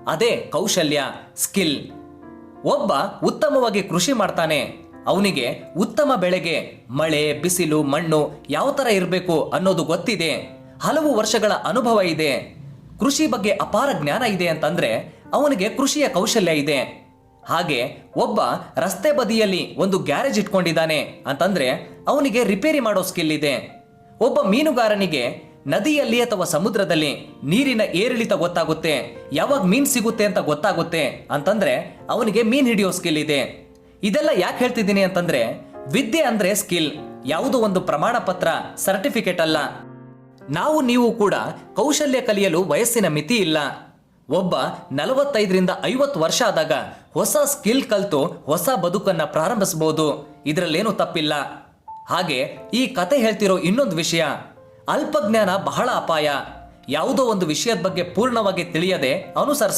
ಅದೇ ಕೌಶಲ್ಯ, ಸ್ಕಿಲ್. ಒಬ್ಬ ಉತ್ತಮವಾಗಿ ಕೃಷಿ ಮಾಡ್ತಾನೆ, ಅವನಿಗೆ ಉತ್ತಮ ಬೆಳೆಗೆ ಮಳೆ, ಬಿಸಿಲು, ಮಣ್ಣು ಯಾವ ಥರ ಇರಬೇಕು ಅನ್ನೋದು ಗೊತ್ತಿದೆ, ಹಲವು ವರ್ಷಗಳ ಅನುಭವ ಇದೆ, ಕೃಷಿ ಬಗ್ಗೆ ಅಪಾರ ಜ್ಞಾನ ಇದೆ ಅಂತಂದ್ರೆ ಅವನಿಗೆ ಕೃಷಿಯ ಕೌಶಲ್ಯ ಇದೆ. ಹಾಗೆ ಒಬ್ಬ ರಸ್ತೆ ಬದಿಯಲ್ಲಿ ಒಂದು ಗ್ಯಾರೇಜ್ ಇಟ್ಕೊಂಡಿದ್ದಾನೆ ಅಂತಂದ್ರೆ ಅವನಿಗೆ ರಿಪೇರಿ ಮಾಡೋ ಸ್ಕಿಲ್ ಇದೆ. ಒಬ್ಬ ಮೀನುಗಾರನಿಗೆ ನದಿಯಲ್ಲಿ ಅಥವಾ ಸಮುದ್ರದಲ್ಲಿ ನೀರಿನ ಏರಿಳಿತ ಗೊತ್ತಾಗುತ್ತೆ, ಯಾವಾಗ ಮೀನ್ ಸಿಗುತ್ತೆ ಅಂತ ಗೊತ್ತಾಗುತ್ತೆ ಅಂತಂದ್ರೆ ಅವನಿಗೆ ಮೀನ್ ಹಿಡಿಯೋ ಸ್ಕಿಲ್ ಇದೆ. ಇದೆಲ್ಲ ಯಾಕೆ ಹೇಳ್ತಿದ್ದೀನಿ ಅಂತಂದ್ರೆ ವಿದ್ಯೆ ಅಂದ್ರೆ ಸ್ಕಿಲ್, ಯಾವುದೋ ಒಂದು ಪ್ರಮಾಣ ಪತ್ರ, ಸರ್ಟಿಫಿಕೇಟ್ ಅಲ್ಲ. ನೀವು ಕೂಡ ಕೌಶಲ್ಯ ಕಲಿಯಲು ವಯಸ್ಸಿನ ಮಿತಿ ಇಲ್ಲ. ಒಬ್ಬ 45ರಿಂದ 50 ವರ್ಷ ಆದಾಗ ಹೊಸ ಸ್ಕಿಲ್ ಕಲಿತು ಹೊಸ ಬದುಕನ್ನ ಪ್ರಾರಂಭಿಸಬಹುದು, ಇದರಲ್ಲೇನು ತಪ್ಪಿಲ್ಲ. ಹಾಗೆ ಈ ಕತೆ ಹೇಳ್ತಿರೋ ಇನ್ನೊಂದು ವಿಷಯ, ಅಲ್ಪಜ್ಞಾನ ಬಹಳ ಅಪಾಯ. ಯಾವುದೋ ಒಂದು ವಿಷಯದ ಬಗ್ಗೆ ಪೂರ್ಣವಾಗಿ ತಿಳಿಯದೆ ಅನುಸರಿಸ